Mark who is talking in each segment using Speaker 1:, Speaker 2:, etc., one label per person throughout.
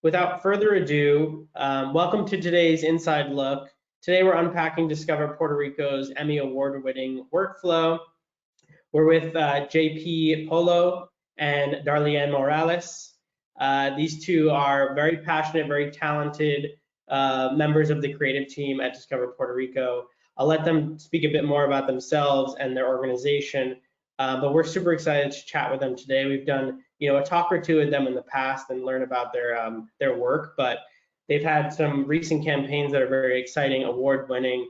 Speaker 1: Without further ado, welcome to today's Inside Look. Today we're unpacking Discover Puerto Rico's Emmy award-winning workflow. We're with JP Polo and Darlene Morales. These two are very passionate, very talented members of the creative team at Discover Puerto Rico. I'll let them speak a bit more about themselves and their organization, but we're super excited to chat with them today. We've done a talk or two with them in the past and learn about their work, but they've had some recent campaigns that are very exciting, award-winning.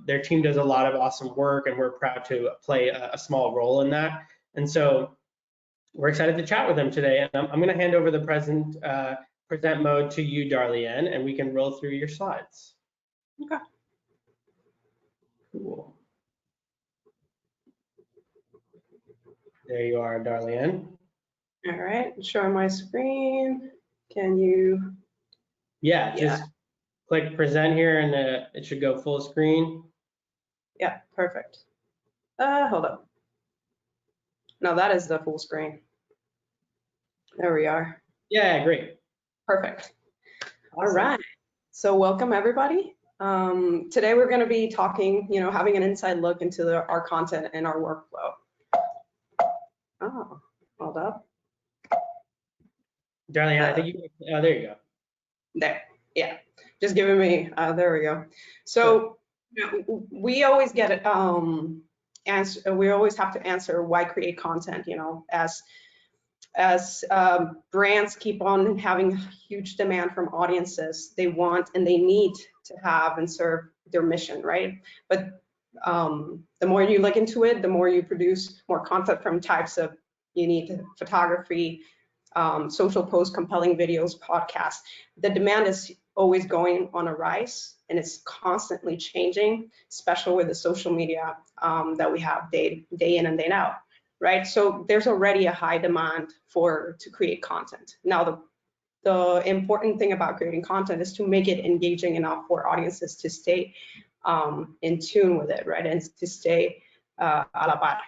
Speaker 1: Their team does a lot of awesome work, and we're proud to play a small role in that. And so we're excited to chat with them today. And I'm going to hand over the present mode to you, Darlene, and we can roll through your slides.
Speaker 2: Okay.
Speaker 1: Cool. There you are, Darlene.
Speaker 2: All right, showing my screen. Can you?
Speaker 1: Yeah, just click present here and it should go full screen.
Speaker 2: Yeah, perfect. Hold up. No, that is the full screen. There we are.
Speaker 1: Yeah, great.
Speaker 2: Perfect. All right. So welcome everybody. Today we're going to be talking, having an inside look into our content and our workflow. Oh, hold up.
Speaker 1: Darlene, I think you. Oh, there you go.
Speaker 2: There. Yeah. Just giving me. There we go. So we always get it. We always have to answer why create content. As brands keep on having huge demand from audiences, they want and they need to have and serve their mission, right? But the more you look into it, the more you produce more content from types of unique photography, social posts, compelling videos, podcasts. The demand is always going on a rise, and it's constantly changing, especially with the social media that we have day in and day out, right? So there's already a high demand to create content. Now, the important thing about creating content is to make it engaging enough for audiences to stay in tune with it, right? And to stay a la par.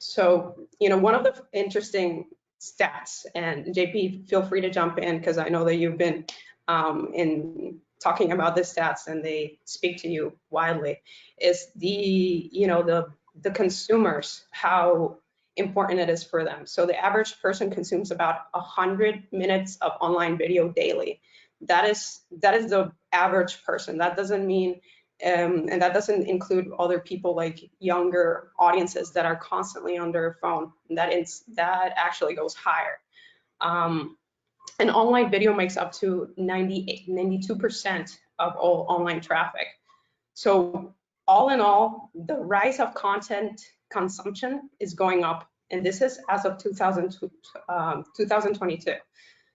Speaker 2: So, one of the interesting stats, and JP, feel free to jump in because I know that you've been in talking about the stats and they speak to you widely, is the consumers, how important it is for them. So the average person consumes about 100 minutes of online video daily. That is the average person. That doesn't mean and that doesn't include other people like younger audiences that are constantly on their phone. That actually goes higher. And online video makes up to 92% of all online traffic. So all in all, the rise of content consumption is going up, and this is as of 2022.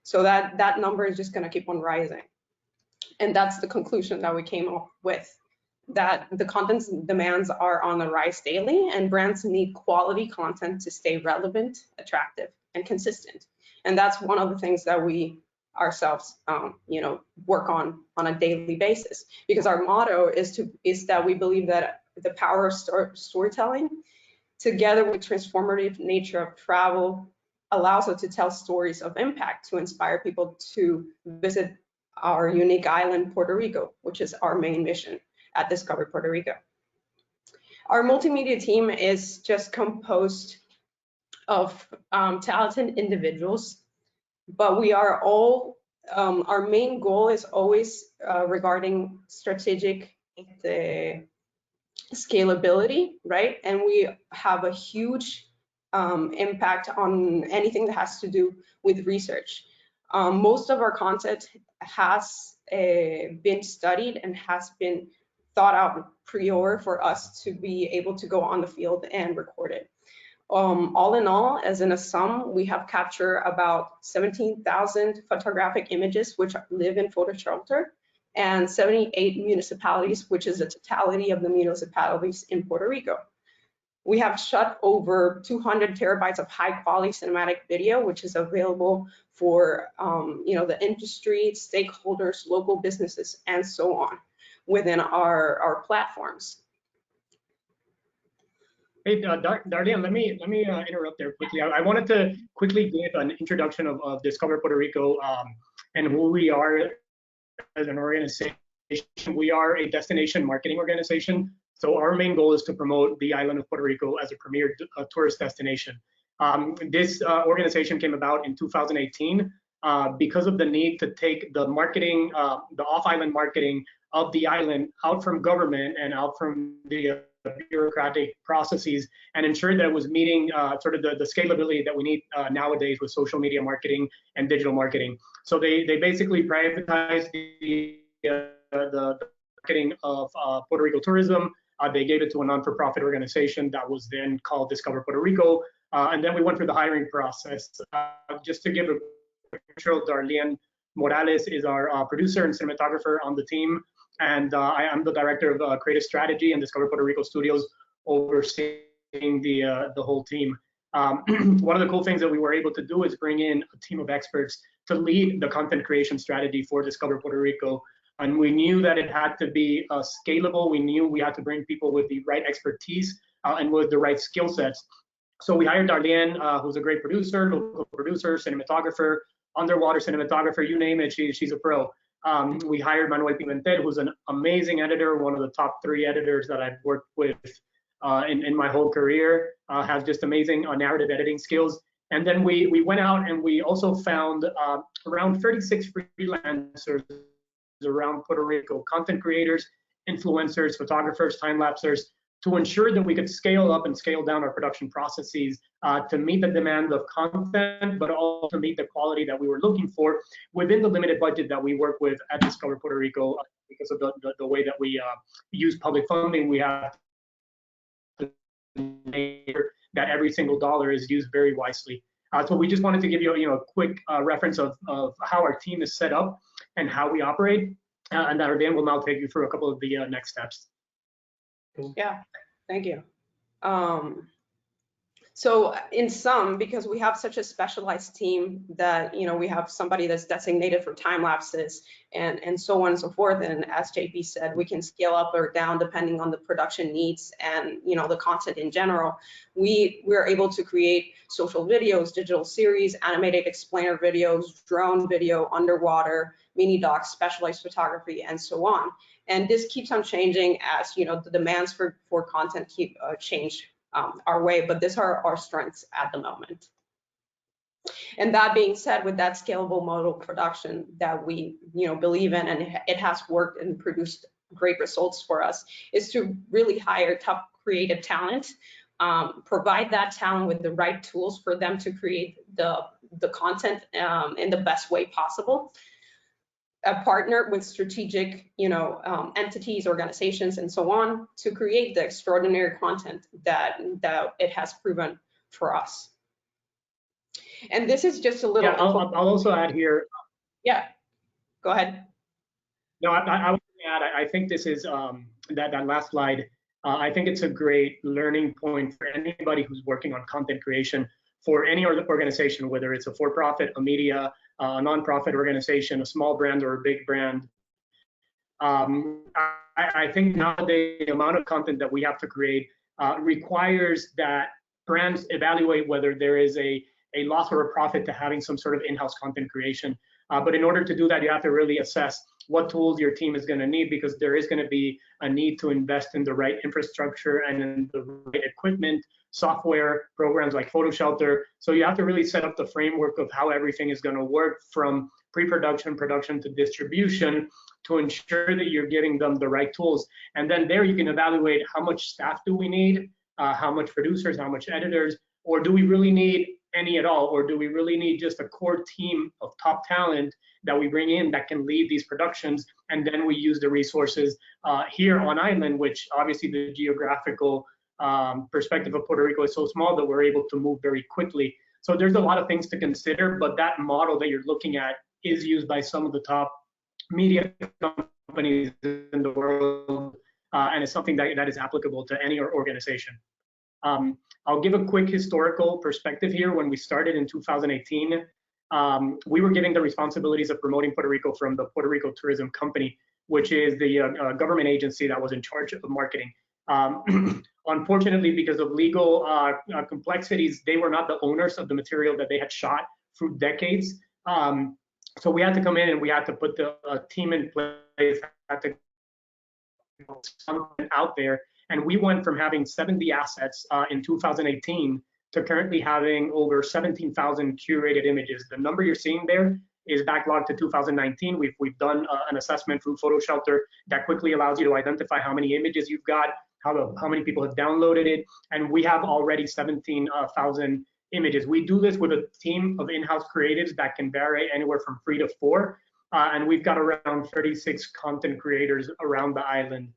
Speaker 2: So that number is just going to keep on rising. And that's the conclusion that we came up with, that the content demands are on the rise daily, and brands need quality content to stay relevant, attractive, and consistent. And that's one of the things that we ourselves, work on a daily basis, because our motto is that we believe that the power of storytelling, together with transformative nature of travel, allows us to tell stories of impact to inspire people to visit our unique island, Puerto Rico, which is our main mission at Discover Puerto Rico. Our multimedia team is just composed of talented individuals, but we are all, our main goal is always regarding strategic scalability, right? And we have a huge impact on anything that has to do with research. Most of our content has been studied and has been thought out prior for us to be able to go on the field and record it. All in all, as in a sum, we have captured about 17,000 photographic images which live in PhotoShelter, and 78 municipalities, which is the totality of the municipalities in Puerto Rico. We have shot over 200 terabytes of high quality cinematic video, which is available for the industry, stakeholders, local businesses, and so on within our platforms.
Speaker 3: Hey, Darlene, let me interrupt there quickly. I wanted to quickly give an introduction of Discover Puerto Rico and who we are as an organization. We are a destination marketing organization. So our main goal is to promote the island of Puerto Rico as a premier tourist destination. This organization came about in 2018 because of the need to take the marketing, the off-island marketing of the island out from government and out from the bureaucratic processes and ensure that it was meeting sort of the scalability that we need nowadays with social media marketing and digital marketing. So they basically privatized the marketing of Puerto Rico tourism. They gave it to a non-for-profit organization that was then called Discover Puerto Rico. And then we went through the hiring process. Just to give a picture, Darlene Morales is our producer and cinematographer on the team. And I am the director of creative strategy and Discover Puerto Rico Studios, overseeing the whole team. One of the cool things that we were able to do is bring in a team of experts to lead the content creation strategy for Discover Puerto Rico. And we knew that it had to be scalable. We knew we had to bring people with the right expertise and with the right skill sets. So we hired Darlene, who's a great producer, local producer, cinematographer, underwater cinematographer, you name it, she's a pro. We hired Manuel Pimentel, who's an amazing editor, one of the top 3 editors that I've worked with in my whole career, has just amazing narrative editing skills. And then we went out and we also found around 36 freelancers around Puerto Rico, content creators, influencers, photographers, time-lapsers, to ensure that we could scale up and scale down our production processes to meet the demand of content, but also to meet the quality that we were looking for within the limited budget that we work with at Discover Puerto Rico. Because of the way that we use public funding, we have to make sure that every single dollar is used very wisely. So we just wanted to give you, a quick reference of how our team is set up and how we operate. And Darlene will now take you through a couple of the next steps.
Speaker 2: Yeah, thank you. So in sum, because we have such a specialized team that, we have somebody that's designated for time lapses and so on and so forth. And as JP said, we can scale up or down depending on the production needs and, the content in general. We're able to create social videos, digital series, animated explainer videos, drone video, underwater, mini docs, specialized photography, and so on. And this keeps on changing as, the demands for content keep change our way, but these are our strengths at the moment. And that being said, with that scalable model production that we, believe in, and it has worked and produced great results for us, is to really hire top creative talent, provide that talent with the right tools for them to create the content in the best way possible. Partner with strategic, entities, organizations, and so on to create the extraordinary content that it has proven for us. And this is just a little.
Speaker 3: Yeah, I'll also add here.
Speaker 2: Yeah, go ahead.
Speaker 3: No, I would add. I think this is that last slide. I think it's a great learning point for anybody who's working on content creation for any organization, whether it's a for-profit, a media, a nonprofit organization, a small brand or a big brand. I think nowadays the amount of content that we have to create requires that brands evaluate whether there is a loss or a profit to having some sort of in-house content creation. But in order to do that, you have to really assess what tools your team is going to need, because there is going to be a need to invest in the right infrastructure and in the right equipment, software, programs like PhotoShelter. So you have to really set up the framework of how everything is going to work from pre-production, production to distribution to ensure that you're giving them the right tools. And then there you can evaluate how much staff do we need, how much producers, how much editors, or do we really need any at all, or do we really need just a core team of top talent that we bring in that can lead these productions, and then we use the resources here on island, which obviously the geographical perspective of Puerto Rico is so small that we're able to move very quickly. So there's a lot of things to consider, but that model that you're looking at is used by some of the top media companies in the world, and it's something that is applicable to any organization. I'll give a quick historical perspective here. When we started in 2018, we were given the responsibilities of promoting Puerto Rico from the Puerto Rico Tourism Company, which is the government agency that was in charge of marketing. Unfortunately, because of legal complexities, they were not the owners of the material that they had shot through decades. So we had to come in and we had to put the team in place, had to something out there. And we went from having 70 assets in 2018 to currently having over 17,000 curated images. The number you're seeing there is backlogged to 2019. We've done an assessment through PhotoShelter that quickly allows you to identify how many images you've got, how many people have downloaded it, and we have already 17,000 images. We do this with a team of in-house creatives that can vary anywhere from 3 to 4, and we've got around 36 content creators around the island.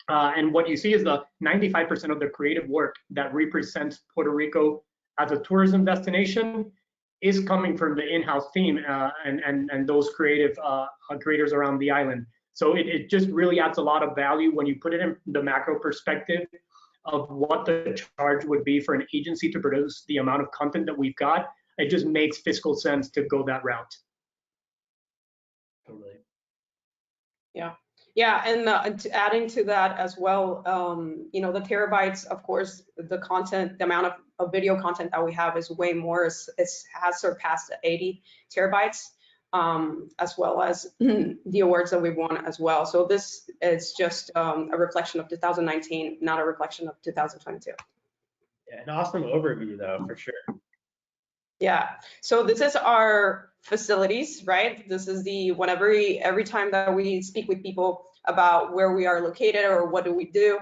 Speaker 3: And what you see is the 95% of the creative work that represents Puerto Rico as a tourism destination is coming from the in-house team and those creative creators around the island. So it just really adds a lot of value when you put it in the macro perspective of what the charge would be for an agency to produce the amount of content that we've got. It just makes fiscal sense to go that route.
Speaker 1: Totally.
Speaker 2: Yeah. Yeah, and adding to that as well, you know, the terabytes, of course, the content, the amount of video content that we have is way more. It has surpassed 80 terabytes, as well as the awards that we've won as well. So this is just a reflection of 2019, not a reflection of 2022.
Speaker 1: Yeah, an awesome overview though, for sure.
Speaker 2: Yeah, so this is our facilities, right? This is the, whenever every time that we speak with people about where we are located or what do we do,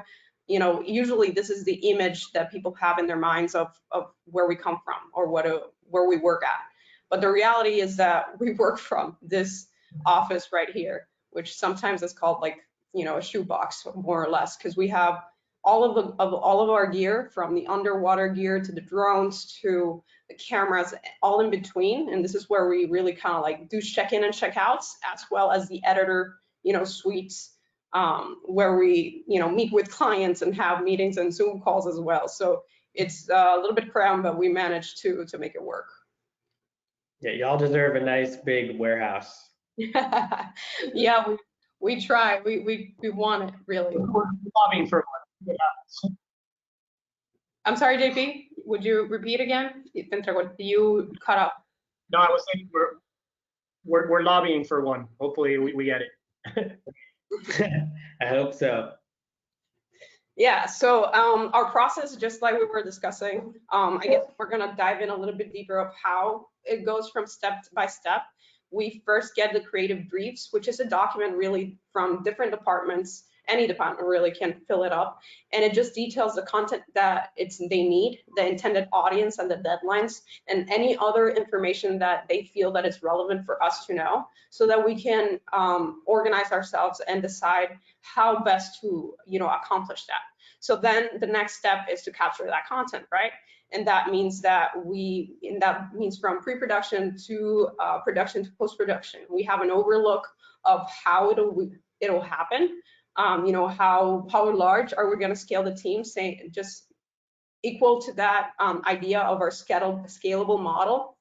Speaker 2: you know, usually this is the image that people have in their minds of where we come from or where we work at. But the reality is that we work from this office right here, which sometimes is called like, you know, a shoebox more or less, because we have all of our gear, from the underwater gear to the drones to the cameras, all in between. And this is where we really kind of like do check-in and check-outs, as well as the editor, you know, suites, where we, you know, meet with clients and have meetings and Zoom calls as well. So it's a little bit cramped, but we managed to make it work.
Speaker 1: Yeah, y'all deserve a nice big warehouse.
Speaker 2: Yeah, we try. We want it, really.
Speaker 3: We're lobbying for one.
Speaker 2: I'm sorry, JP, would you repeat again? You cut up.
Speaker 3: No, I was saying we're lobbying for one. Hopefully we get it.
Speaker 1: I hope so.
Speaker 2: Yeah, so our process, just like we were discussing, I guess we're gonna dive in a little bit deeper of how it goes from step by step. We first get the creative briefs, which is a document really from different departments. Any department really can fill it up, and it just details the content that they need, the intended audience and the deadlines, and any other information that they feel that is relevant for us to know, so that we can organize ourselves and decide how best to, you know, accomplish that. So then the next step is to capture that content, right? And that means from pre-production to production to post-production. We have an overlook of how it'll happen. You know, how large are we going to scale the team, say just equal to that idea of our scalable model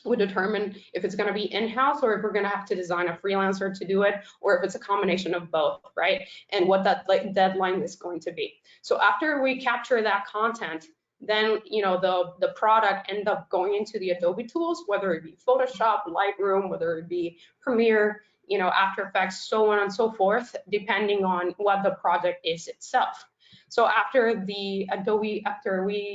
Speaker 2: would determine if it's going to be in-house or if we're going to have to design a freelancer to do it, or if it's a combination of both, right? And what that deadline is going to be. So after we capture that content, then, you know, the product ends up going into the Adobe tools, whether it be Photoshop, Lightroom, whether it be Premiere, you know, After Effects, so on and so forth, depending on what the project is itself. So after we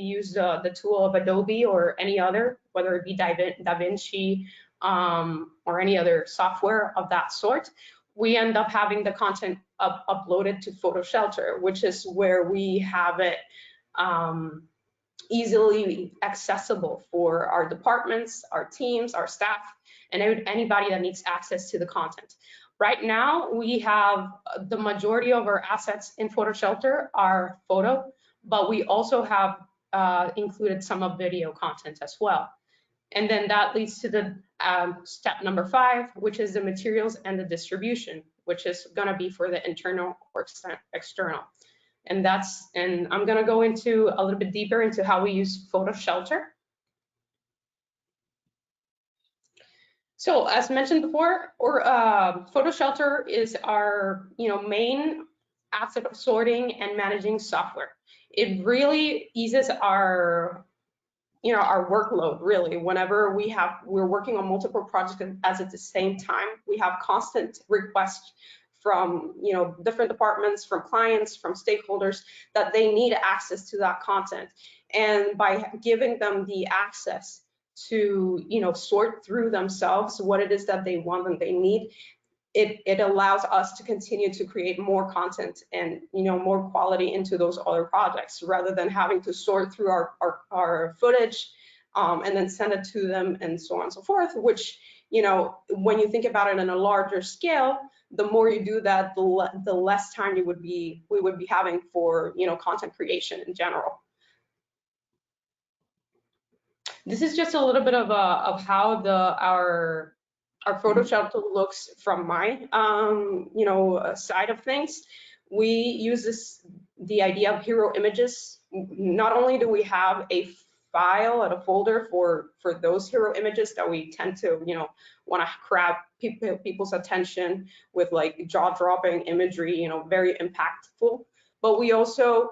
Speaker 2: use the tool of Adobe or any other, whether it be DaVinci or any other software of that sort, we end up having the content uploaded to PhotoShelter, which is where we have it easily accessible for our departments, our teams, our staff, and anybody that needs access to the content. Right now, we have the majority of our assets in PhotoShelter are photo, but we also have included some of video content as well. And then that leads to the step number 5, which is the materials and the distribution, which is going to be for the internal or external. And I'm going to go into a little bit deeper into how we use PhotoShelter. So as mentioned before, PhotoShelter is our, you know, main asset sorting and managing software. it really eases our our workload really. Whenever we're working on multiple projects at the same time, we have constant requests from different departments, from clients, from stakeholders, that they need access to that content. And by giving them the access to sort through themselves what it is that they want and they need, it allows us to continue to create more content and more quality into those other projects, rather than having to sort through our footage and then send it to them and so on and so forth, which when you think about it in a larger scale, the more you do that, the less time we would be having for content creation in general. This is just a little bit of how our PhotoShelter looks from my side of things. We use the idea of hero images. Not only do we have a file and a folder for those hero images that we tend to want to grab people's attention with, like, jaw-dropping imagery, very impactful, but we also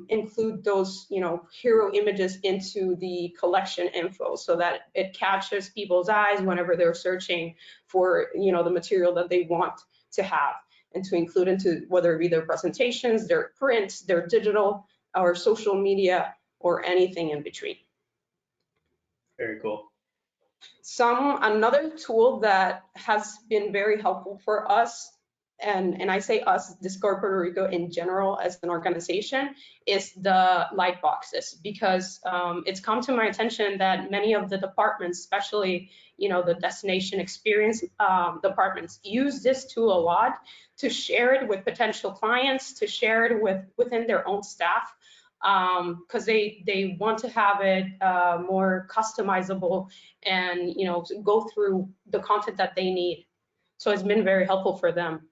Speaker 2: include those hero images into the collection info, so that it catches people's eyes whenever they're searching for the material that they want to have, and to include into whether it be their presentations, their print, their digital, or social media, or anything in between.
Speaker 1: Very cool.
Speaker 2: Another tool that has been very helpful for us, and I say us, Discover Puerto Rico in general as an organization, is the light boxes, because it's come to my attention that many of the departments, especially the destination experience departments, use this tool a lot to share it with potential clients, to share it within their own staff, because they want to have it more customizable and go through the content that they need. So it's been very helpful for them.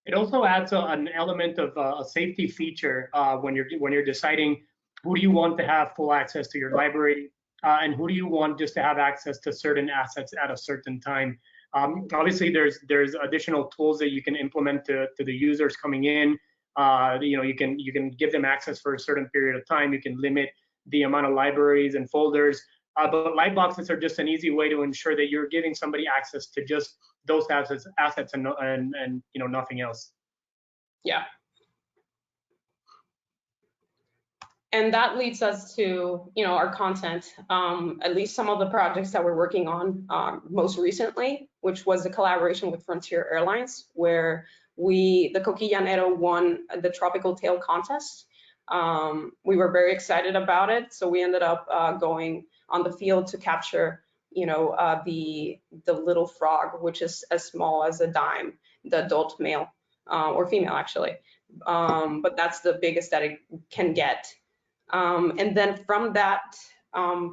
Speaker 3: It also adds an element of a safety feature when you're deciding who do you want to have full access to your library, and who do you want just to have access to certain assets at a certain time. Obviously, there's additional tools that you can implement to the users coming in. You can give them access for a certain period of time. You can limit the amount of libraries and folders. But light boxes are just an easy way to ensure that you're giving somebody access to just those assets and nothing else.
Speaker 2: Yeah. And that leads us to our content. At least some of the projects that we're working on most recently, which was the collaboration with Frontier Airlines, where the Coquillanero won the Tropical Tail contest. We were very excited about it, so we ended up going on the field to capture the little frog, which is as small as a dime, the adult male or female actually, but that's the biggest that it can get. And then from that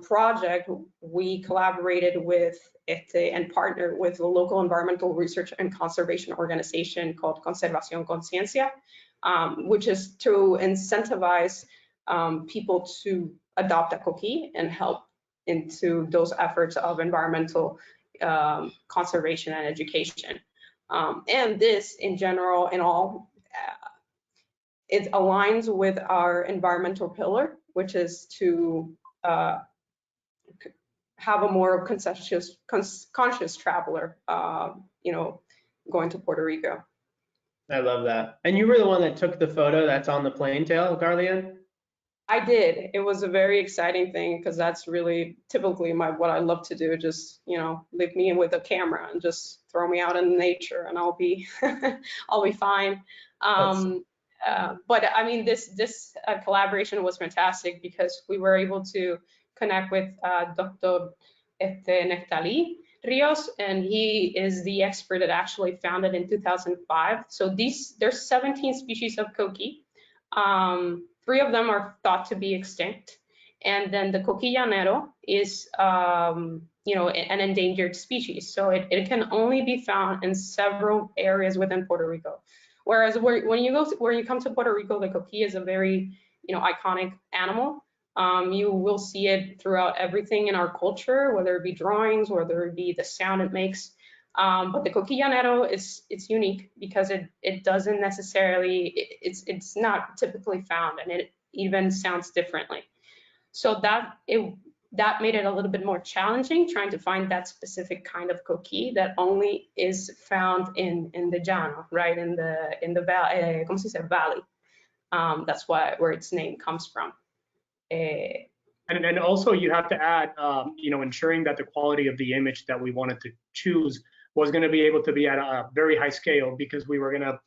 Speaker 2: project, we collaborated with and partnered with a local environmental research and conservation organization called Conservación Conciencia, which is to incentivize people to adopt a coquí and help into those efforts of environmental conservation and education. And this, in general, in all, it aligns with our environmental pillar, which is to have a more conscious traveler, going to Puerto Rico.
Speaker 1: I love that. And you were the one that took the photo that's on the plane tail, Garlian?
Speaker 2: I did. It was a very exciting thing, because that's really typically what I love to do. Just leave me in with a camera and just throw me out in nature, and I'll be I'll be fine. But I mean, this collaboration was fantastic, because we were able to connect with Dr. Neftali Rios, and he is the expert that actually found it in 2005. So there's 17 species of coqui. 3 of them are thought to be extinct, and then the coquillanero is an endangered species, so it can only be found in several areas within Puerto Rico. Whereas when you come to Puerto Rico, the coquí is a very iconic animal. You will see it throughout everything in our culture, whether it be drawings, whether it be the sound it makes. But the coquillanero it's unique because it doesn't necessarily, it's not typically found, and it even sounds differently. So that made it a little bit more challenging, trying to find that specific kind of coquille that only is found in the llano, right, in the valley, ¿cómo se dice? Valley. That's where its name comes from.
Speaker 3: And also you have to add, ensuring that the quality of the image that we wanted to choose was going to be able to be at a very high scale, because we were going to,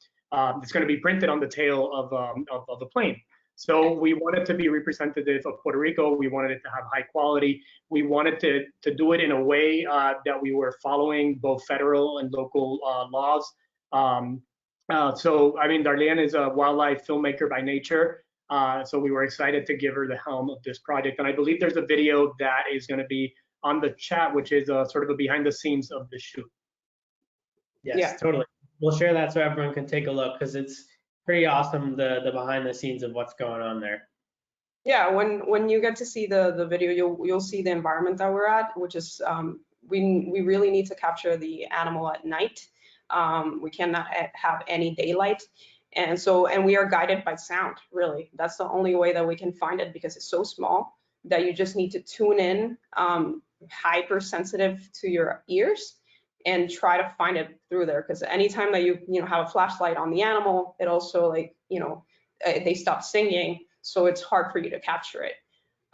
Speaker 3: it's going to be printed on the tail of the plane. So we wanted to be representative of Puerto Rico. We wanted it to have high quality. We wanted to do it in a way that we were following both federal and local laws. So, I mean, Darlene is a wildlife filmmaker by nature. So we were excited to give her the helm of this project. And I believe there's a video that is going to be on the chat, which is sort of a behind the scenes of the shoot.
Speaker 1: Yes,
Speaker 2: Yeah.
Speaker 1: totally. We'll share that so everyone can take a look, because it's pretty awesome, the behind the scenes of what's going on there.
Speaker 2: Yeah, when you get to see the video, you'll see the environment that we're at, which is we really need to capture the animal at night. We cannot have any daylight, and we are guided by sound. Really, that's the only way that we can find it, because it's so small that you just need to tune in, hypersensitive to your ears, and try to find it through there. Because anytime that you have a flashlight on the animal, it also they stop singing, so it's hard for you to capture it.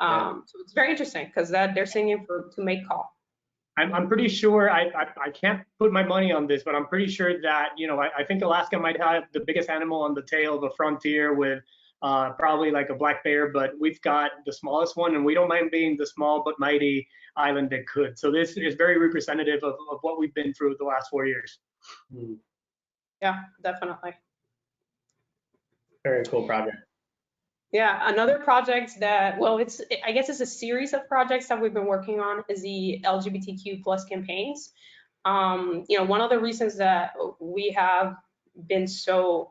Speaker 2: So it's very interesting, because they're singing to make call.
Speaker 3: I'm pretty sure, I can't put my money on this, but I'm pretty sure that, I think Alaska might have the biggest animal on the tail of a frontier, with probably like a black bear, but we've got the smallest one, and we don't mind being the small but mighty island that could. So this is very representative of what we've been through the last 4 years.
Speaker 2: Yeah, definitely.
Speaker 1: Very cool project.
Speaker 2: Yeah, another project that, well, I guess it's a series of projects that we've been working on, is the LGBTQ plus campaigns. One of the reasons that we have been so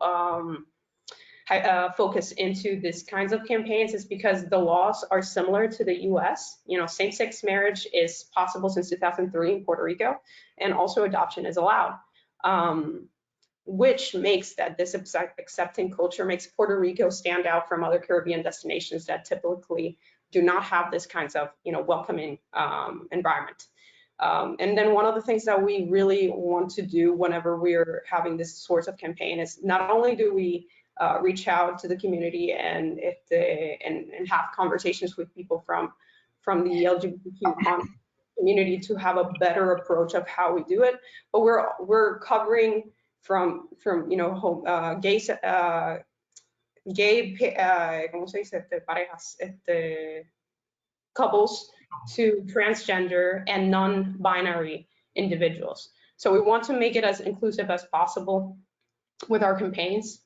Speaker 2: focused into these kinds of campaigns is because the laws are similar to the US. Same-sex marriage is possible since 2003 in Puerto Rico, and also adoption is allowed. Which makes that this accepting culture makes Puerto Rico stand out from other Caribbean destinations that typically do not have this kinds of welcoming environment. And then one of the things that we really want to do whenever we're having this sorts of campaign is not only do we reach out to the community and have conversations with people from the LGBTQ community to have a better approach of how we do it, but we're covering from gay ¿cómo se dice? Parejas, couples, to transgender and non-binary individuals. So we want to make it as inclusive as possible with our campaigns.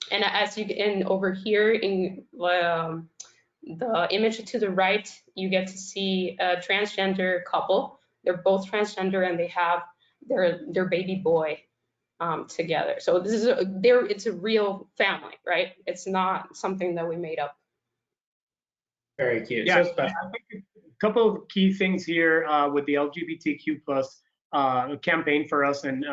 Speaker 2: And as you can over here in the image to the right, you get to see a transgender couple. They're both transgender, and they have their baby boy together. So this is it's a real family, right? It's not something that we made up.
Speaker 1: Very cute.
Speaker 3: Yeah,
Speaker 1: So special.
Speaker 3: I think a couple of key things here with the LGBTQ plus campaign for us and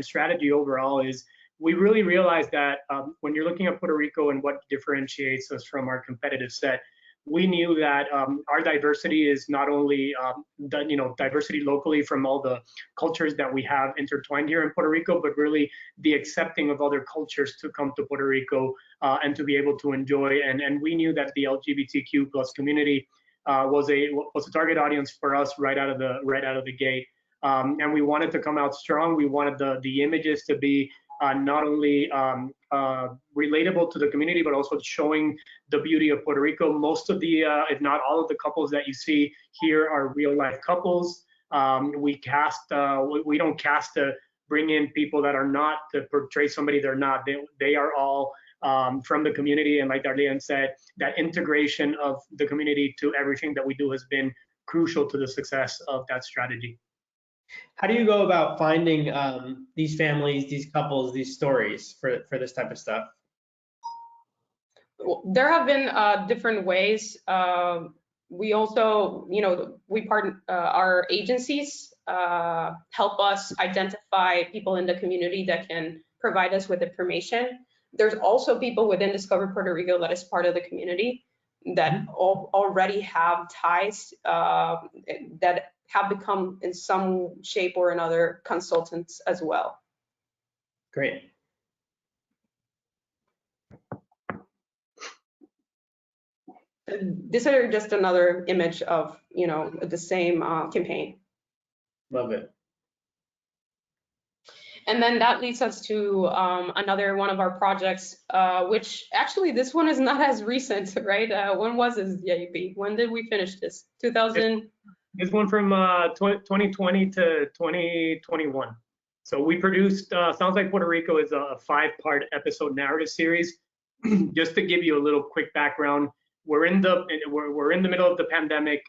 Speaker 3: strategy overall is we really realized that when you're looking at Puerto Rico and what differentiates us from our competitive set, we knew that our diversity is not only diversity locally from all the cultures that we have intertwined here in Puerto Rico, but really the accepting of other cultures to come to Puerto Rico and to be able to enjoy. And we knew that the LGBTQ plus community was a target audience for us right out of the gate. And we wanted to come out strong. We wanted the images to be not only relatable to the community, but also showing the beauty of Puerto Rico. Most of the, if not all of the couples that you see here are real life couples. We don't cast to bring in people that are not, to portray somebody they're not. They are all from the community. And like Darlene said, that integration of the community to everything that we do has been crucial to the success of that strategy.
Speaker 1: How do you go about finding these families, these couples, these stories for this type of stuff?
Speaker 2: There have been different ways. We also, we partner, our agencies help us identify people in the community that can provide us with information. There's also people within Discover Puerto Rico that is part of the community that already have ties that have become in some shape or another consultants as well.
Speaker 1: Great.
Speaker 2: This is just another image of, you know, the same campaign.
Speaker 1: Love it.
Speaker 2: And then that leads us to another one of our projects, which actually this one is not as recent, right? When was this, JP? When did we finish this? 2000?
Speaker 3: This one from 2020 to 2021. So we produced, Sounds Like Puerto Rico is a 5-part episode narrative series. Just to give you a little quick background, we're in the middle of the pandemic.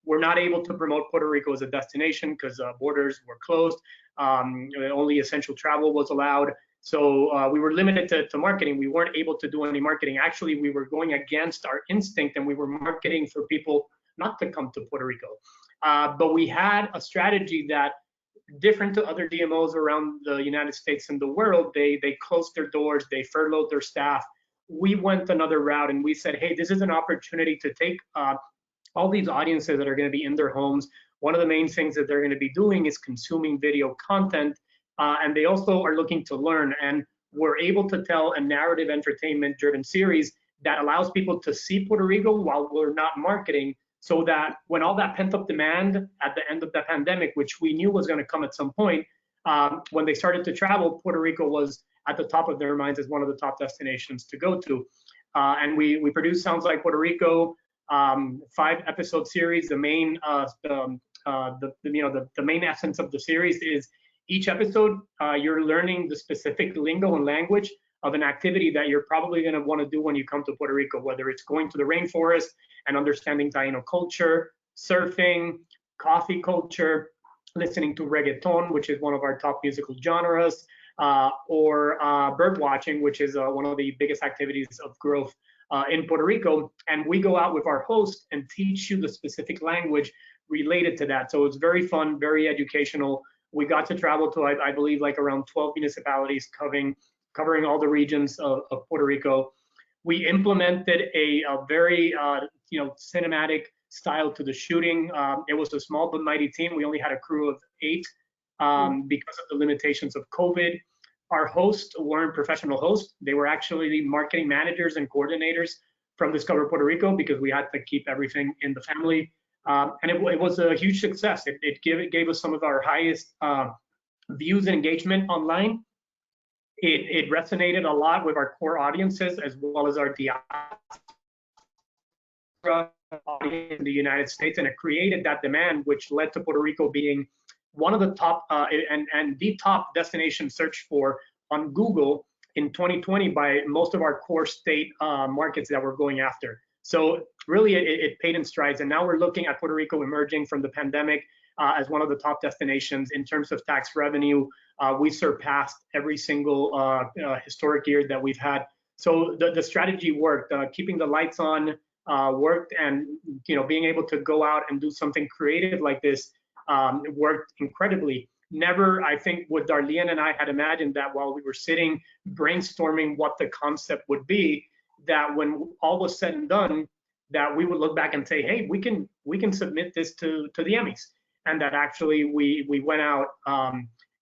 Speaker 3: We're not able to promote Puerto Rico as a destination because borders were closed. Only essential travel was allowed. So we were limited to marketing. We weren't able to do any marketing. Actually, we were going against our instinct and we were marketing for people not to come to Puerto Rico. But we had a strategy that, different to other DMOs around the United States and the world, they closed their doors, they furloughed their staff. We went another route and we said, hey, this is an opportunity to take all these audiences that are going to be in their homes. One of the main things that they're going to be doing is consuming video content, and they also are looking to learn. And we're able to tell a narrative entertainment driven series that allows people to see Puerto Rico while we're not marketing, so that when all that pent up demand at the end of the pandemic, which we knew was going to come at some point, when they started to travel, Puerto Rico was at the top of their minds as one of the top destinations to go to. And we produced Sounds Like Puerto Rico, 5-episode series. The main the main essence of the series is each episode you're learning the specific lingo and language of an activity that you're probably going to want to do when you come to Puerto Rico, whether it's going to the rainforest and understanding Taino culture, surfing, coffee culture, listening to reggaeton, which is one of our top musical genres, or bird watching, which is one of the biggest activities of growth in Puerto Rico. And we go out with our host and teach you the specific language related to that. So it's very fun, very educational. We got to travel to, I believe, like around 12 municipalities covering all the regions of Puerto Rico. We implemented a very cinematic style to the shooting. It was a small but mighty team. We only had a crew of 8 because of the limitations of COVID. Our hosts weren't professional hosts. They were actually marketing managers and coordinators from Discover Puerto Rico, because we had to keep everything in the family. And it was a huge success. It gave us some of our highest views and engagement online. It resonated a lot with our core audiences as well as our diaspora audience in the United States, and it created that demand, which led to Puerto Rico being one of the top and the top destination search for on Google in 2020 by most of our core state markets that we're going after. So really it paid in strides, and now we're looking at Puerto Rico emerging from the pandemic as one of the top destinations in terms of tax revenue. We surpassed every single historic year that we've had. So the strategy worked. Keeping the lights on worked, and being able to go out and do something creative like this worked incredibly. Never, I think, would Darlene and I had imagined that while we were sitting brainstorming what the concept would be, that when all was said and done, that we would look back and say, hey, we can submit this to the Emmys. And that actually we went out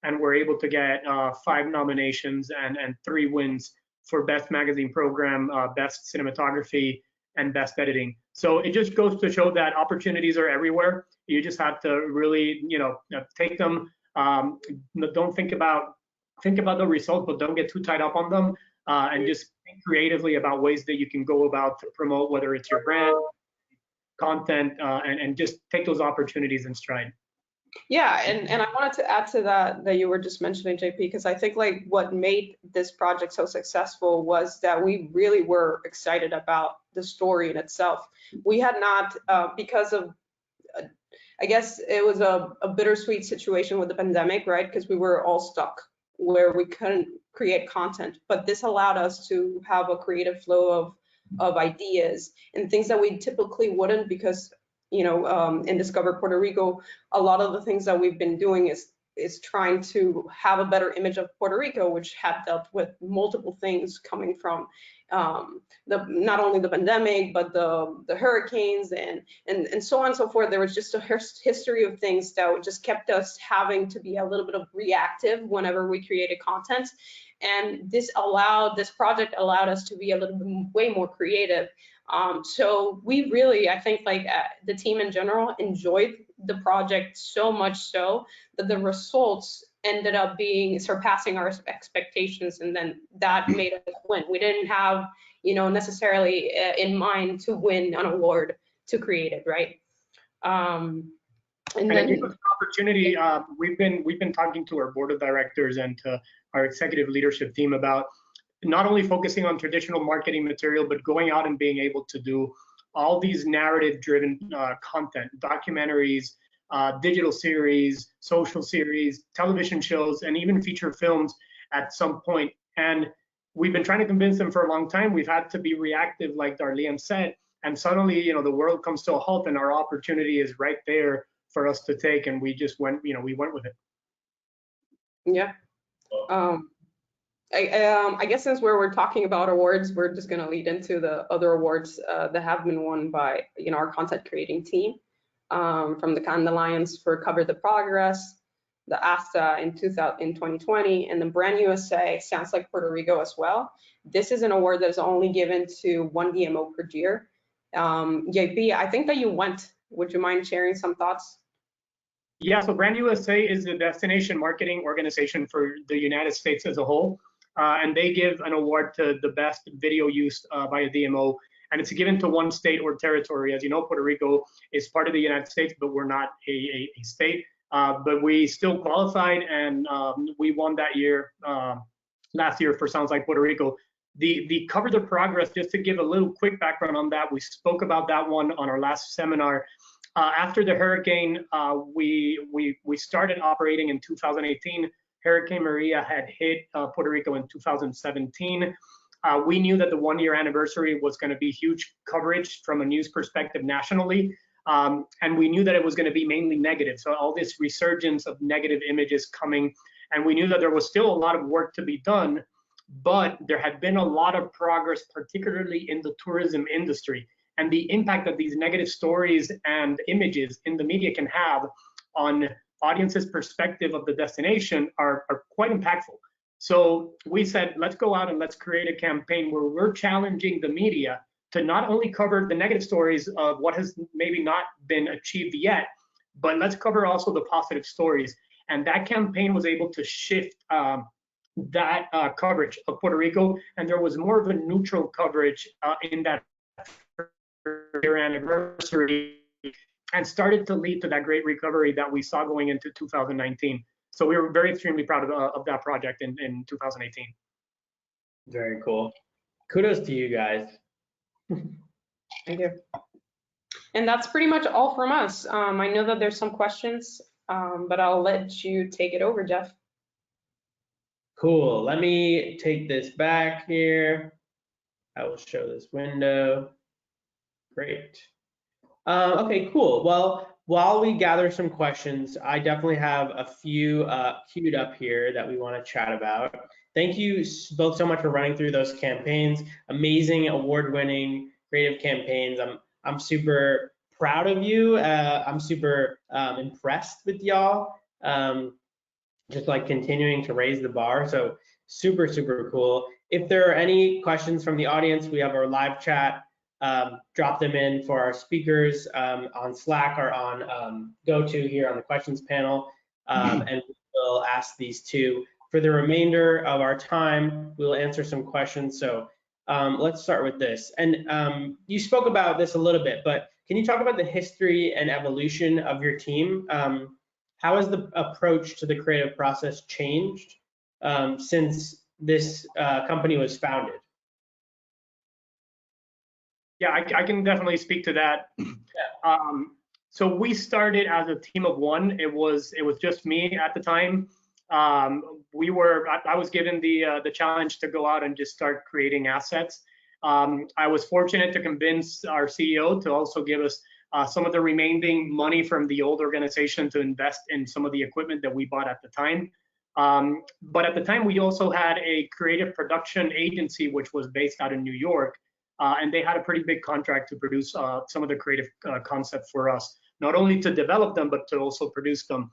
Speaker 3: and were able to get 5 nominations and 3 wins for Best Magazine Program, Best Cinematography, and Best Editing. So it just goes to show that opportunities are everywhere. You just have to really, take them. Don't think about the result, but don't get too tied up on them, and just think creatively about ways that you can go about to promote, whether it's your brand, content, and just take those opportunities in stride.
Speaker 2: Yeah, and I wanted to add to that you were just mentioning, JP, because I think like what made this project so successful was that we really were excited about the story in itself. We had not, because of, I guess it was a bittersweet situation with the pandemic, right? Because we were all stuck where we couldn't create content, but this allowed us to have a creative flow of ideas and things that we typically wouldn't, because in Discover Puerto Rico, a lot of the things that we've been doing is trying to have a better image of Puerto Rico, which had dealt with multiple things coming from not only the pandemic, but the hurricanes and so on and so forth. There was just a history of things that just kept us having to be a little bit of reactive whenever we created content. And this project allowed us to be a little bit way more creative. So we really, I think, like the team in general enjoyed the project so much so that the results ended up surpassing our expectations, and then that made us win. We didn't have, necessarily in mind to win an award to create it, right? And then
Speaker 3: it gave us an opportunity. We've been talking to our board of directors and to our executive leadership team about not only focusing on traditional marketing material, but going out and being able to do all these narrative-driven content, documentaries, digital series, social series, television shows, and even feature films at some point. And we've been trying to convince them for a long time. We've had to be reactive, like Darlene said, and suddenly, the world comes to a halt, and our opportunity is right there for us to take, and we just went, we went with it.
Speaker 2: Yeah. I guess since we're talking about awards, we're just going to lead into the other awards that have been won by our content creating team, from the Cannes Alliance for Cover the Progress, the ASTA in 2020, and the Brand USA Sounds Like Puerto Rico as well. This is an award that is only given to one DMO per year. JP, I think that you went. Would you mind sharing some thoughts?
Speaker 3: Yeah, so Brand USA is the destination marketing organization for the United States as a whole. And they give an award to the best video used by a DMO, and it's given to one state or territory. As you know, Puerto Rico is part of the United States, but we're not a state. But we still qualified, and we won that year, last year, for Sounds Like Puerto Rico. The Cover the Progress, just to give a little quick background on that, we spoke about that one on our last seminar. After the hurricane, we started operating in 2018. Hurricane Maria had hit Puerto Rico in 2017. We knew that the 1-year anniversary was going to be huge coverage from a news perspective nationally. And we knew that it was going to be mainly negative. So all this resurgence of negative images coming, and we knew that there was still a lot of work to be done, but there had been a lot of progress, particularly in the tourism industry. And the impact that these negative stories and images in the media can have on audience's perspective of the destination are quite impactful. So we said, let's go out and let's create a campaign where we're challenging the media to not only cover the negative stories of what has maybe not been achieved yet, but let's cover also the positive stories. And that campaign was able to shift that coverage of Puerto Rico, and there was more of a neutral coverage in that year anniversary, and started to lead to that great recovery that we saw going into 2019. So we were very extremely proud of that project in 2018.
Speaker 1: Very cool. Kudos to you guys.
Speaker 2: Thank you. And that's pretty much all from us. I know that there's some questions, but I'll let you take it over, Jeff.
Speaker 1: Cool. Let me take this back here. I will show this window. Great. Okay, cool. Well, while we gather some questions, I definitely have a few queued up here that we want to chat about. Thank you both so much for running through those campaigns. Amazing, award-winning, creative campaigns. I'm super proud of you. I'm super impressed with y'all. Just like continuing to raise the bar. So super, super cool. If there are any questions from the audience, we have our live chat. Drop them in for our speakers on Slack or on GoTo here on the questions panel, and we'll ask these too. For the remainder of our time, we'll answer some questions. So let's start with this. And you spoke about this a little bit, but can you talk about the history and evolution of your team? How has the approach to the creative process changed since this company was founded?
Speaker 3: Yeah, I can definitely speak to that. So we started as a team of one. It was just me at the time. I was given the challenge to go out and just start creating assets. I was fortunate to convince our CEO to also give us some of the remaining money from the old organization to invest in some of the equipment that we bought at the time. But at the time, we also had a creative production agency, which was based out in New York, and they had a pretty big contract to produce some of the creative concepts for us, not only to develop them, but to also produce them.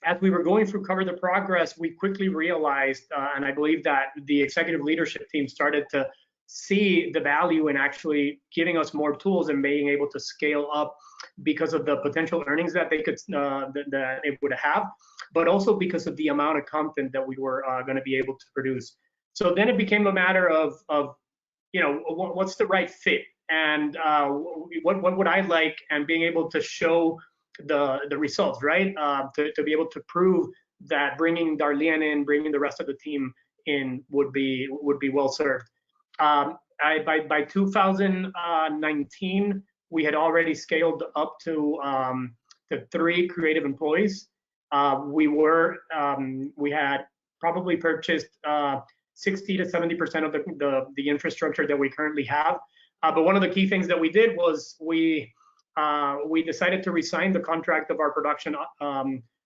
Speaker 3: As we were going through Cover the Progress, we quickly realized, and I believe that the executive leadership team started to see the value in actually giving us more tools and being able to scale up because of the potential earnings that they could that it would have, but also because of the amount of content that we were going to be able to produce. So then it became a matter of you know, what's the right fit, and what would I like, and being able to show the results, right? To be able to prove that bringing Darlene in, bringing the rest of the team in would be well served. By 2019, we had already scaled up to 3 creative employees. We had probably purchased 60 to 70% of the infrastructure that we currently have. But one of the key things that we did was we decided to resign the contract of our production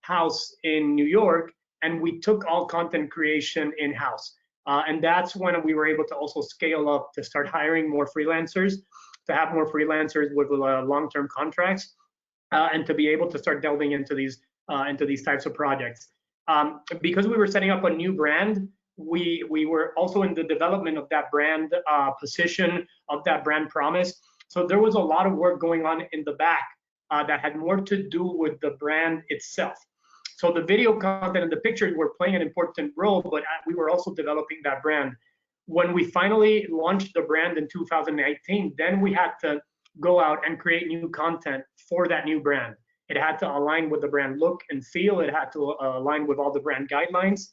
Speaker 3: house in New York, and we took all content creation in-house. And that's when we were able to also scale up to start hiring more freelancers, to have more freelancers with long-term contracts, and to be able to start delving into these types of projects. Because we were setting up a new brand, we were also in the development of that brand position, of that brand promise. So there was a lot of work going on in the back that had more to do with the brand itself. So the video content and the pictures were playing an important role, but we were also developing that brand. When we finally launched the brand in 2018, then we had to go out and create new content for that new brand. It had to align with the brand look and feel. It had to align with all the brand guidelines.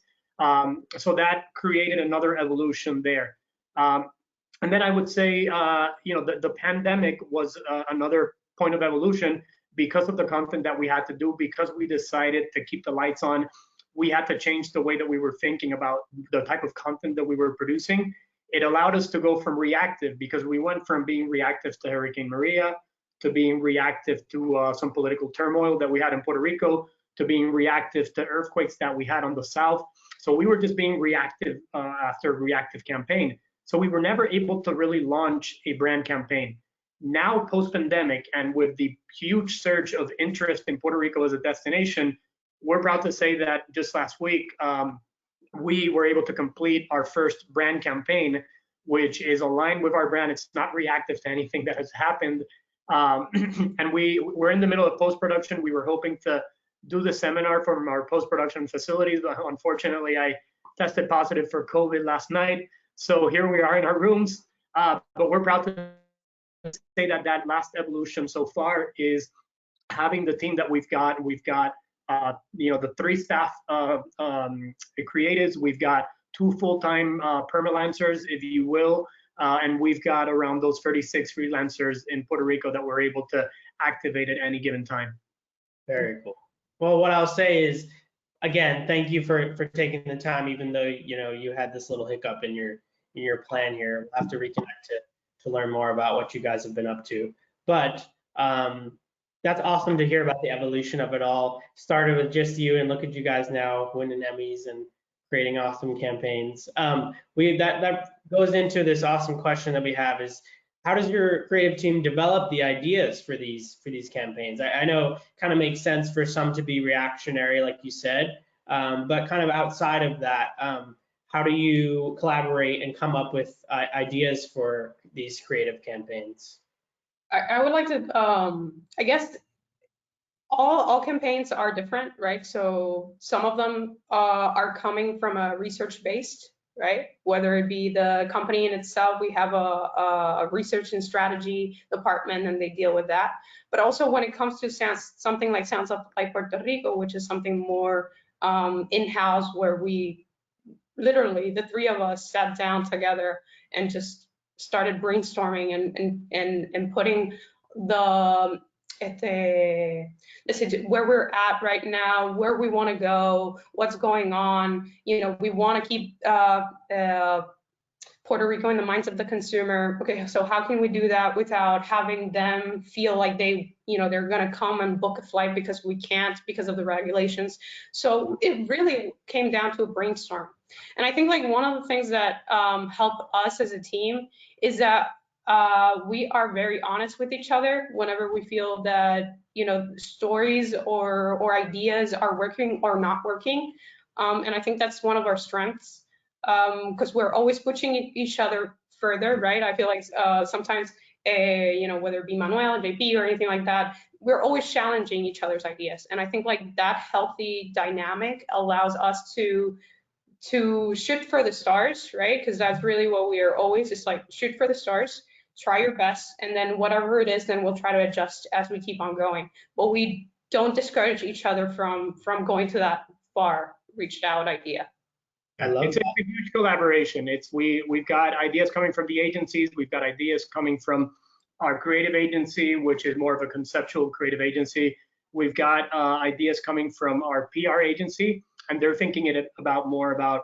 Speaker 3: So that created another evolution there. And then I would say, you know, the pandemic was another point of evolution because of the content that we had to do, because we decided to keep the lights on. We had to change the way that we were thinking about the type of content that we were producing. It allowed us to go from reactive, because we went from being reactive to Hurricane Maria, to being reactive to some political turmoil that we had in Puerto Rico, to being reactive to earthquakes that we had on the South. So we were just being reactive after reactive campaign. So we were never able to really launch a brand campaign. Now, post-pandemic, and with the huge surge of interest in Puerto Rico as a destination, we're proud to say that just last week, we were able to complete our first brand campaign, which is aligned with our brand. It's not reactive to anything that has happened. And we're in the middle of post-production. We were hoping to do the seminar from our post-production facilities. Unfortunately, I tested positive for COVID last night. So here we are in our rooms, but we're proud to say that that last evolution so far is having the team that we've got. We've got, you know, the 3 staff creatives. We've got 2 full-time permalancers, if you will, and we've got around those 36 freelancers in Puerto Rico that we're able to activate at any given time.
Speaker 1: Very cool. Well, what I'll say is, again, thank you for taking the time, even though, you know, you had this little hiccup in your plan here. We'll have to reconnect to learn more about what you guys have been up to. But that's awesome to hear about the evolution of it all. Started with just you, and look at you guys now winning Emmys and creating awesome campaigns. That goes into this awesome question that we have is, how does your creative team develop the ideas for these campaigns? I know it kind of makes sense for some to be reactionary, like you said, but kind of outside of that, how do you collaborate and come up with ideas for these creative campaigns?
Speaker 2: I would like to, I guess all campaigns are different, right? So some of them are coming from a research-based, right? Whether it be the company in itself, we have a research and strategy department, and they deal with that. But also when it comes to something like Sounds Like Puerto Rico, which is something more in-house, where we literally, the 3 of us sat down together and just started brainstorming and putting the where we're at right now, where we want to go, what's going on. You know, we want to keep Puerto Rico in the minds of the consumer. Okay, so how can we do that without having them feel like they're going to come and book a flight because we can't because of the regulations? So it really came down to a brainstorm. And I think like one of the things that help us as a team is that we are very honest with each other whenever we feel that stories or ideas are working or not working. And I think that's one of our strengths, because we're always pushing each other further, right? I feel like sometimes, whether it be Manuel, JP, or anything like that, we're always challenging each other's ideas. And I think like that healthy dynamic allows us to shoot for the stars, right? Because that's really what we are always, just like shoot for the stars, try your best, and then whatever it is, then we'll try to adjust as we keep on going. But we don't discourage each other from going to that far reached out idea.
Speaker 1: I love
Speaker 3: it's
Speaker 1: that.
Speaker 3: a huge collaboration. We've got ideas coming from the agencies. We've got ideas coming from our creative agency, which is more of a conceptual creative agency. We've got ideas coming from our PR agency, and they're thinking more about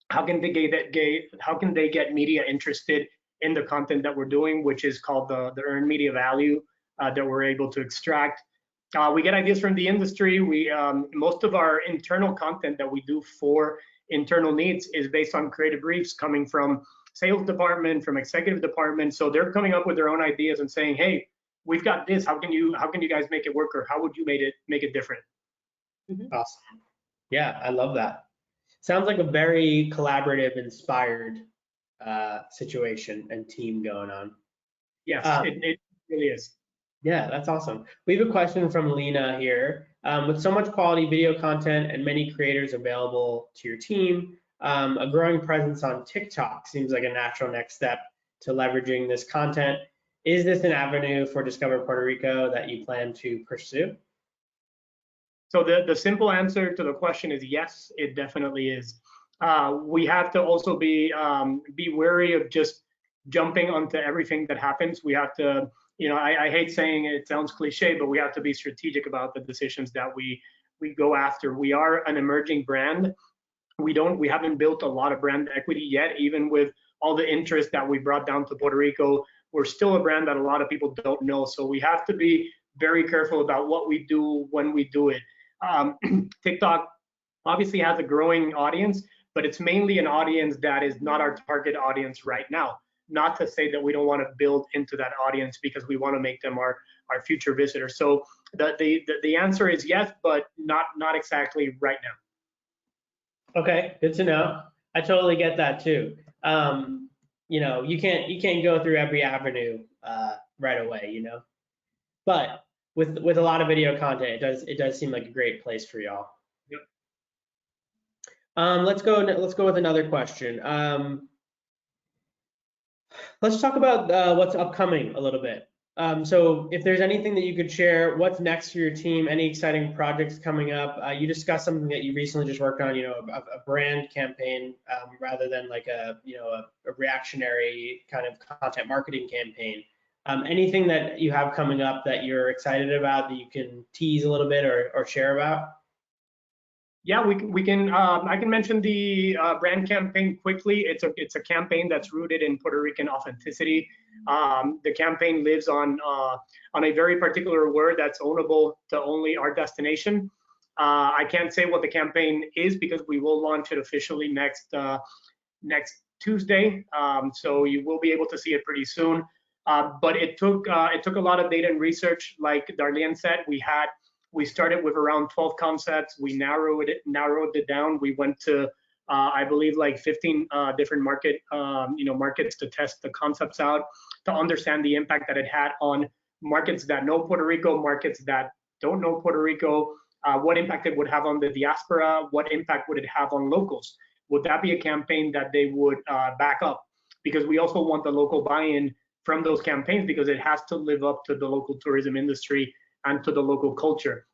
Speaker 3: how can they get media interested in the content that we're doing, which is called the earned media value that we're able to extract. We get ideas from the industry. Most of our internal content that we do for internal needs is based on creative briefs coming from sales department, from executive department. So they're coming up with their own ideas and saying, hey, we've got this. How can you guys make it work, or how would you make it different?
Speaker 2: Mm-hmm.
Speaker 1: Awesome. Yeah, I love that. Sounds like a very collaborative, inspired situation and team going on.
Speaker 3: Yes, it really is.
Speaker 1: Yeah, that's awesome. We have a question from Lena here. With so much quality video content and many creators available to your team, a growing presence on TikTok seems like a natural next step to leveraging this content. Is this an avenue for Discover Puerto Rico that you plan to pursue?
Speaker 3: So the simple answer to the question is yes, it definitely is. We have to also be wary of just jumping onto everything that happens. We have to, I hate saying it, sounds cliche, but we have to be strategic about the decisions that we go after. We are an emerging brand. We haven't built a lot of brand equity yet, even with all the interest that we brought down to Puerto Rico. We're still a brand that a lot of people don't know. So we have to be very careful about what we do when we do it. TikTok obviously has a growing audience, but it's mainly an audience that is not our target audience right now. Not to say that we don't want to build into that audience, because we want to make them our future visitors. So the answer is yes, but not exactly right now.
Speaker 1: Okay, good to know. I totally get that too. You can't go through every avenue right away, but with a lot of video content, it does seem like a great place for y'all.
Speaker 3: Yep.
Speaker 1: Let's go with another question. Let's talk about what's upcoming a little bit. So if there's anything that you could share, what's next for your team, any exciting projects coming up? You discussed something that you recently just worked on, a brand campaign rather than like a reactionary kind of content marketing campaign. Anything that you have coming up that you're excited about that you can tease a little bit or share about?
Speaker 3: Yeah, we can. I can mention the brand campaign quickly. It's a campaign that's rooted in Puerto Rican authenticity. The campaign lives on a very particular word that's ownable to only our destination. I can't say what the campaign is because we will launch it officially next Tuesday. So you will be able to see it pretty soon. But it took a lot of data and research. Like Darlene said, we started with around 12 concepts. We narrowed it down. We went to I believe like 15 different markets to test the concepts out, to understand the impact that it had on markets that know Puerto Rico, markets that don't know Puerto Rico, what impact it would have on the diaspora, what impact would it have on locals. Would that be a campaign that they would back up? Because we also want the local buy-in from those campaigns, because it has to live up to the local tourism industry and to the local culture.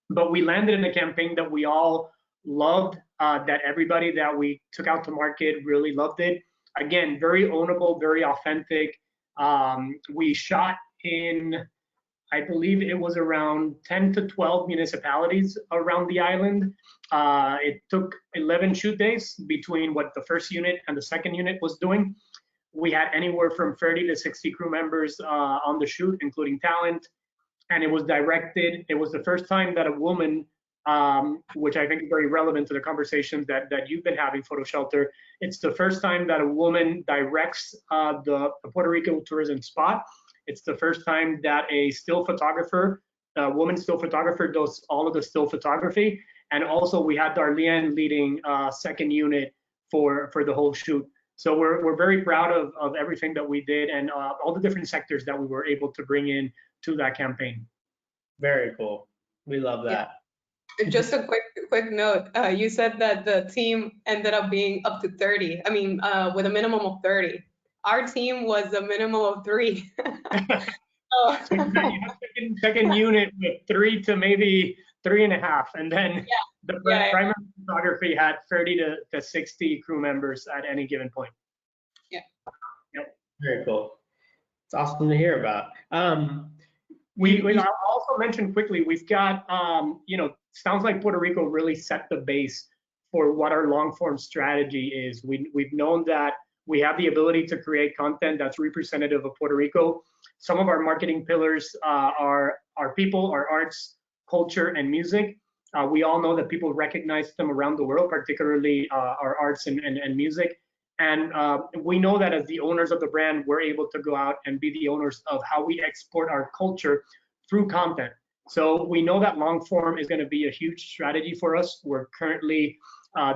Speaker 3: But we landed in a campaign that we all loved, that everybody that we took out to market really loved it. Again, very ownable, very authentic. We shot in, I believe it was around 10 to 12 municipalities around the island. It took 11 shoot days between what the first unit and the second unit was doing. We had anywhere from 30 to 60 crew members on the shoot, including talent. And it was directed. It was the first time that a woman, which I think is very relevant to the conversations that you've been having, PhotoShelter. It's the first time that a woman directs the Puerto Rico tourism spot. It's the first time that a still photographer, a woman still photographer, does all of the still photography. And also we had Darlene leading second unit for the whole shoot. So we're very proud of everything that we did and all the different sectors that we were able to bring in to that campaign.
Speaker 1: Very cool. We love that.
Speaker 2: Yeah. Just a quick note. You said that the team ended up being up to 30. I mean, with a minimum of 30. Our team was a minimum of 3.
Speaker 3: So second unit with 3 to maybe 3.5, and then the primary photography had 30 to 60 crew members at any given point.
Speaker 2: Yeah.
Speaker 3: Yep.
Speaker 1: Very cool. It's awesome to hear about.
Speaker 3: I'll also mention quickly, we've got, sounds like Puerto Rico really set the base for what our long form strategy is. We've known that we have the ability to create content that's representative of Puerto Rico. Some of our marketing pillars are our people, our arts, culture, and music. We all know that people recognize them around the world, particularly our arts and music. And we know that as the owners of the brand, we're able to go out and be the owners of how we export our culture through content. So we know that long form is going to be a huge strategy for us. We're currently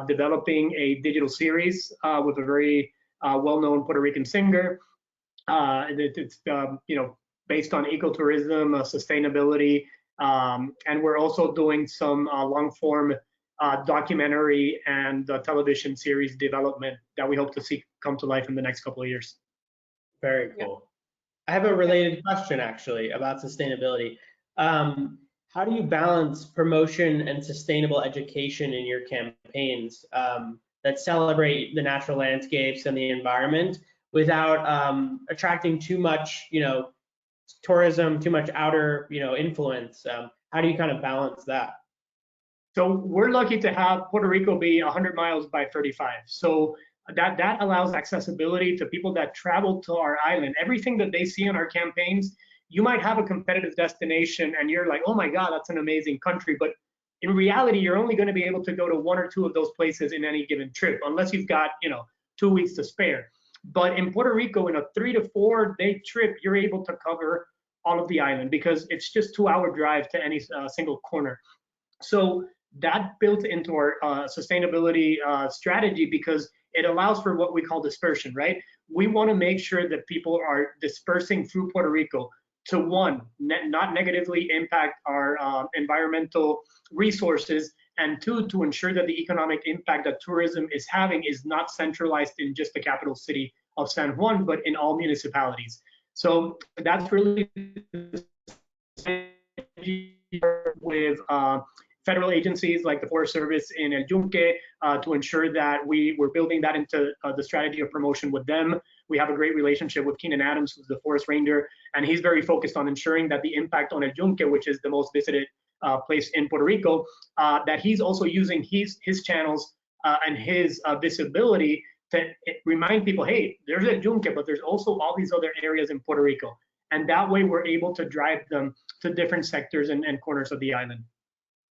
Speaker 3: developing a digital series with a very well-known Puerto Rican singer. It's based on ecotourism, sustainability, and we're also doing some long-form documentary and television series development that we hope to see come to life in the next couple of years.
Speaker 1: Very cool. I have a related question actually about sustainability. How do you balance promotion and sustainable education in your campaigns that celebrate the natural landscapes and the environment without attracting too much, tourism, too much outer, influence? How do you kind of balance that?
Speaker 3: So we're lucky to have Puerto Rico be 100 miles by 35. So that allows accessibility to people that travel to our island. Everything that they see in our campaigns, you might have a competitive destination and you're like, oh my God, that's an amazing country. But in reality, you're only going to be able to go to 1 or 2 of those places in any given trip, unless you've got, 2 weeks to spare. But in Puerto Rico, in a 3 to 4 day trip, you're able to cover all of the island because it's just 2-hour drive to any single corner. So that built into our sustainability strategy because it allows for what we call dispersion, right? We want to make sure that people are dispersing through Puerto Rico to, one, not negatively impact our environmental resources, and 2, to ensure that the economic impact that tourism is having is not centralized in just the capital city of San Juan, but in all municipalities. So that's really with federal agencies like the Forest Service in El Yunque to ensure that we're building that into the strategy of promotion with them. We have a great relationship with Keenan Adams, who's the forest ranger, and he's very focused on ensuring that the impact on El Yunque, which is the most visited place in Puerto Rico, that he's also using his channels and his visibility to remind people, hey, there's El Yunque, but there's also all these other areas in Puerto Rico. And that way we're able to drive them to different sectors and corners of the island.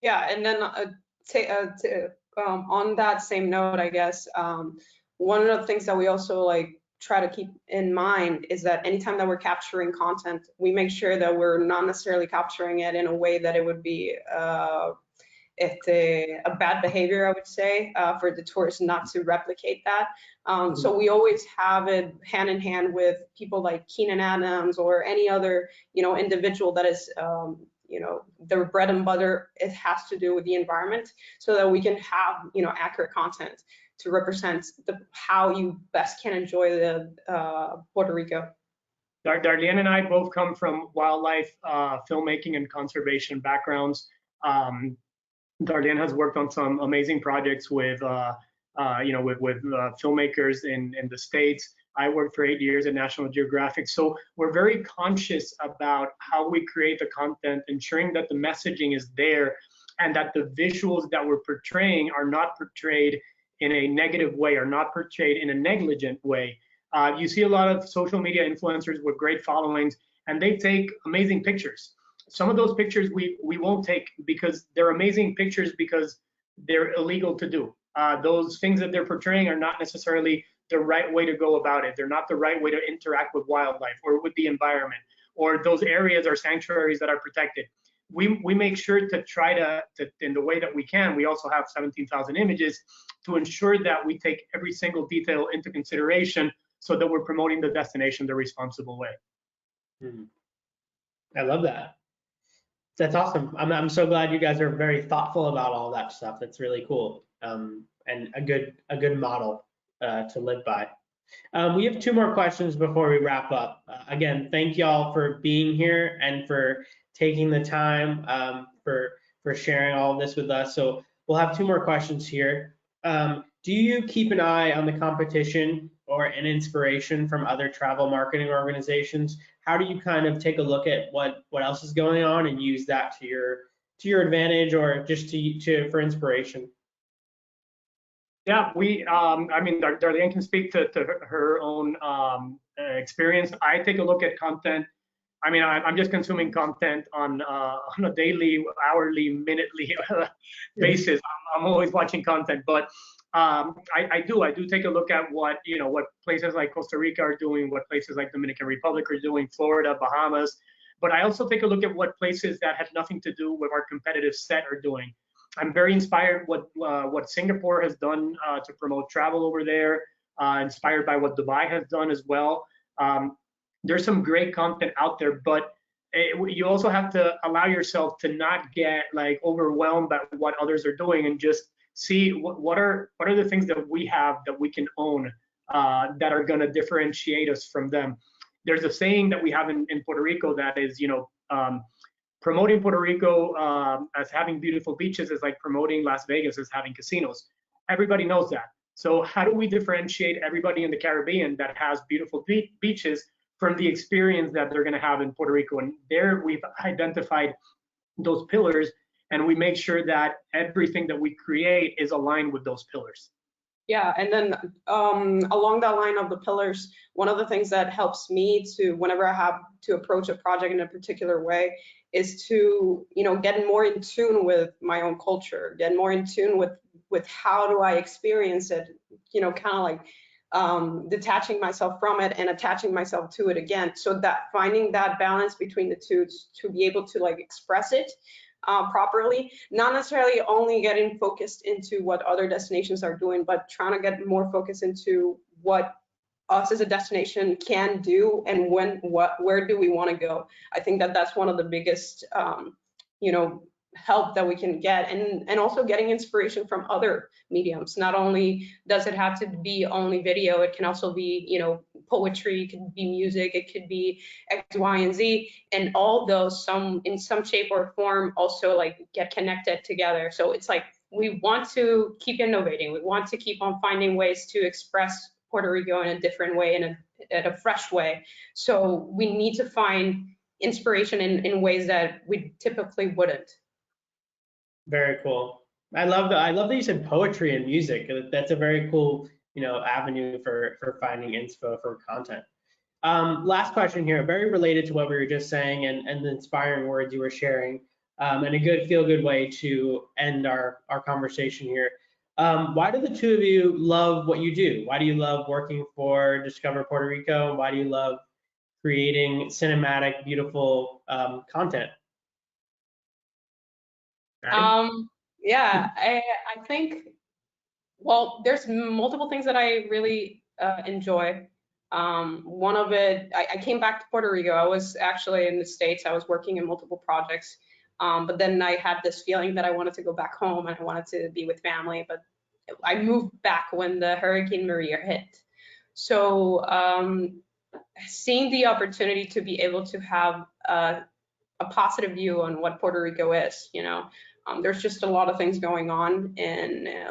Speaker 2: Yeah, and then on that same note, I guess, one of the things that we also try to keep in mind is that anytime that we're capturing content, we make sure that we're not necessarily capturing it in a way that it would be a bad behavior, I would say, for the tourists not to replicate that. So we always have it hand in hand with people like Keenan Adams or any other, individual that is, their bread and butter, it has to do with the environment, so that we can have, accurate content to represent how you best can enjoy the Puerto Rico.
Speaker 3: Darlene and I both come from wildlife filmmaking and conservation backgrounds. Darlene has worked on some amazing projects with filmmakers in the States. I worked for 8 years at National Geographic. So we're very conscious about how we create the content, ensuring that the messaging is there and that the visuals that we're portraying are not portrayed in a negative way or not portrayed in a negligent way. You see a lot of social media influencers with great followings, and they take amazing pictures. Some of those pictures we won't take because they're amazing pictures because they're illegal to do. Those things that they're portraying are not necessarily the right way to go about it. They're not the right way to interact with wildlife or with the environment, or those areas are sanctuaries that are protected. We make sure to try to, in the way that we can, we also have 17,000 images to ensure that we take every single detail into consideration so that we're promoting the destination the responsible way.
Speaker 1: I love that. That's awesome. I'm so glad you guys are very thoughtful about all that stuff. That's really cool, and a good model to live by. We have 2 more questions before we wrap up. Again, thank y'all for being here and for taking the time for sharing all of this with us. So we'll have 2 more questions here. Do you keep an eye on the competition or an inspiration from other travel marketing organizations? How do you kind of take a look at what else is going on and use that to your advantage or just for inspiration?
Speaker 3: Yeah, I mean, Darlene can speak to her own experience. I take a look at content. I mean, I'm just consuming content on a daily, hourly, minutely basis. I'm always watching content, but I do take a look at what places like Costa Rica are doing, what places like Dominican Republic are doing, Florida, Bahamas. But I also take a look at what places that have nothing to do with our competitive set are doing. I'm very inspired what Singapore has done to promote travel over there. Inspired by what Dubai has done as well. There's some great content out there, but you also have to allow yourself to not get like overwhelmed by what others are doing, and just see what are the things that we have that we can own that are going to differentiate us from them. There's a saying that we have in Puerto Rico that is, promoting Puerto Rico as having beautiful beaches is like promoting Las Vegas as having casinos. Everybody knows that. So how do we differentiate everybody in the Caribbean that has beautiful beaches from the experience that they're going to have in Puerto Rico? And there we've identified those pillars, and we make sure that everything that we create is aligned with those pillars.
Speaker 2: Yeah, and then along that line of the pillars, one of the things that helps me to, whenever I have to approach a project in a particular way, is to, get more in tune with my own culture, get more in tune with how do I experience it, kind of like detaching myself from it and attaching myself to it again. So that finding that balance between the two to be able to like express it properly, not necessarily only getting focused into what other destinations are doing, but trying to get more focused into what us as a destination can do and where do we want to go. I think that that's one of the biggest help that we can get, and also getting inspiration from other mediums. Not only does it have to be only video, it can also be poetry, it could be music, it could be X, Y, and Z, and all those in some shape or form also like get connected together. So it's like we want to keep innovating, we want to keep on finding ways to express Puerto Rico in a different way, in a fresh way. So we need to find inspiration in ways that we typically wouldn't.
Speaker 1: Very cool. I love that you said poetry and music. That's a very cool, avenue for finding inspo for content. Last question here, very related to what we were just saying and the inspiring words you were sharing, and a good feel-good way to end our conversation here. Why do the 2 of you love what you do? Why do you love working for Discover Puerto Rico? Why do you love creating cinematic, beautiful content?
Speaker 2: Yeah, I think, well, there's multiple things that I really enjoy. One of it, I came back to Puerto Rico. I was actually in the States. I was working in multiple projects, but then I had this feeling that I wanted to go back home and I wanted to be with family, but I moved back when the Hurricane Maria hit. So seeing the opportunity to be able to have a positive view on what Puerto Rico is, there's just a lot of things going on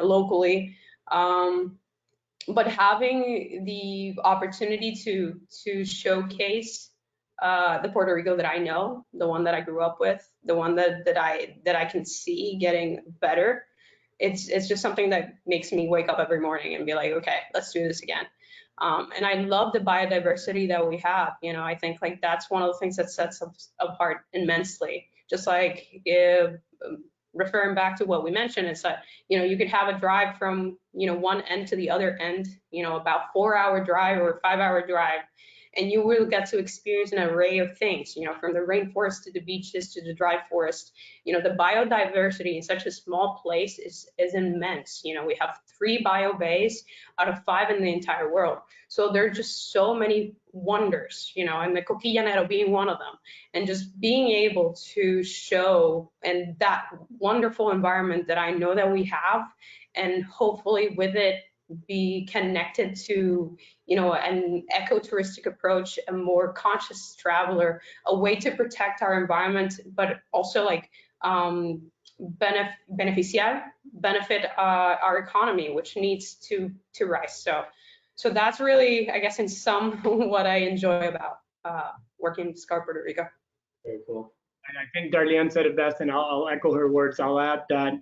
Speaker 2: locally, but having the opportunity to showcase the Puerto Rico that I know, the one that I grew up with, the one that I can see getting better, it's just something that makes me wake up every morning and be like, okay, let's do this again. And I love the biodiversity that we have. You know, I think like that's one of the things that sets us apart immensely. Just like if, referring back to what we mentioned, is that, you know, you could have a drive from, you know, one end to the other end, you know, about 4-hour drive or 5-hour drive, and you will get to experience an array of things, you know, from the rainforest to the beaches to the dry forest. You know, the biodiversity in such a small place is immense. You know, we have 3 bio bays out of 5 in the entire world. So there are just so many wonders, you know, and the Coquillanero being one of them. And just being able to show and that wonderful environment that I know that we have, and hopefully with it be connected to, you know, an ecotouristic approach, a more conscious traveler, a way to protect our environment, but also like benefit our economy, which needs to rise. So that's really, I guess, in sum, what I enjoy about working in Discover Puerto Rico.
Speaker 1: Very cool.
Speaker 3: And I think Darlene said it best, and I'll echo her words. I'll add that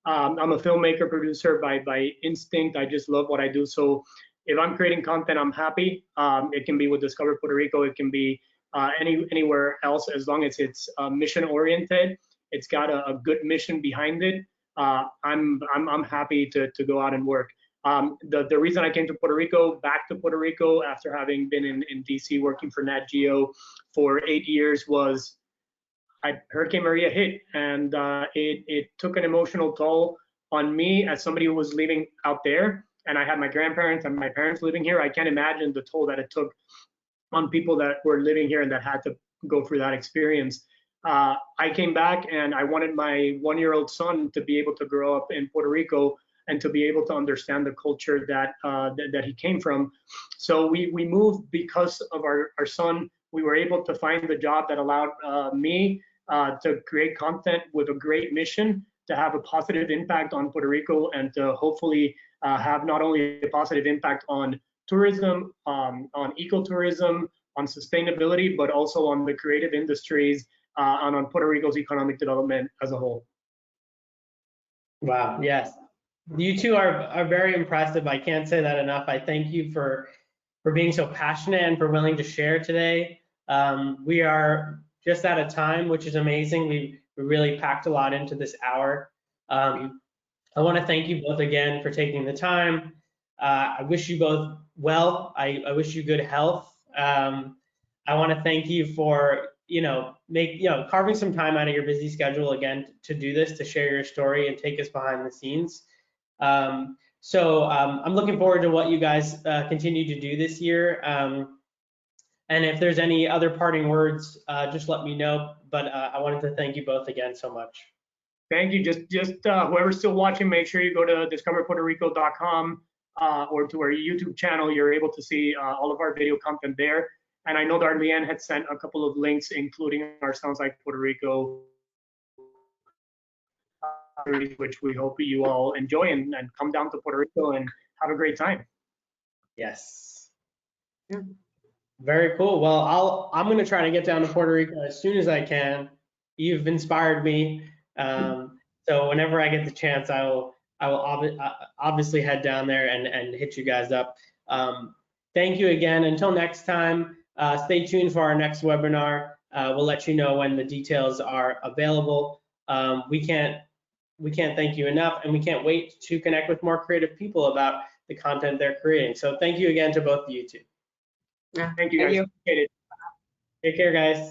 Speaker 3: I'm a filmmaker, producer by instinct. I just love what I do. So if I'm creating content, I'm happy. It can be with Discover Puerto Rico. It can be anywhere else, as long as it's mission oriented. It's got a good mission behind it. I'm happy to go out and work. The reason I came to Puerto Rico, back to Puerto Rico after having been in DC working for Nat Geo for 8 years, was Hurricane Maria hit, and it took an emotional toll on me as somebody who was living out there, and I had my grandparents and my parents living here. I can't imagine the toll that it took on people that were living here and that had to go through that experience. I came back and I wanted my 1-year-old son to be able to grow up in Puerto Rico and to be able to understand the culture that he came from. So we moved because of our son. We were able to find the job that allowed me to create content with a great mission, to have a positive impact on Puerto Rico, and to hopefully have not only a positive impact on tourism, on ecotourism, on sustainability, but also on the creative industries and on Puerto Rico's economic development as a whole.
Speaker 1: Wow, yes. You two are very impressive. I can't say that enough. I thank you for being so passionate and for willing to share today. We are just out of time, which is amazing. We really packed a lot into this hour. I want to thank you both again for taking the time. I wish you both well. I wish you good health. I want to thank you for carving some time out of your busy schedule again to do this, to share your story and take us behind the scenes. So I'm looking forward to what you guys continue to do this year. And if there's any other parting words, just let me know. But I wanted to thank you both again so much.
Speaker 3: Thank you. Just whoever's still watching, make sure you go to discoverpuertorico.com or to our YouTube channel. You're able to see all of our video content there. And I know Darlene had sent a couple of links, including our Sounds Like Puerto Rico, which we hope you all enjoy and come down to Puerto Rico and have a great time.
Speaker 1: Yes. Yeah. Very cool. Well, I'm going to try to get down to Puerto Rico as soon as I can. You've inspired me. So whenever I get the chance, I will obviously head down there and hit you guys up. Thank you again. Until next time, stay tuned for our next webinar. We'll let you know when the details are available. We can't thank you enough, and we can't wait to connect with more creative people about the content they're creating. So thank you again to both of you two.
Speaker 2: Yeah,
Speaker 3: thank you guys.
Speaker 2: Thank you.
Speaker 1: Take care, guys.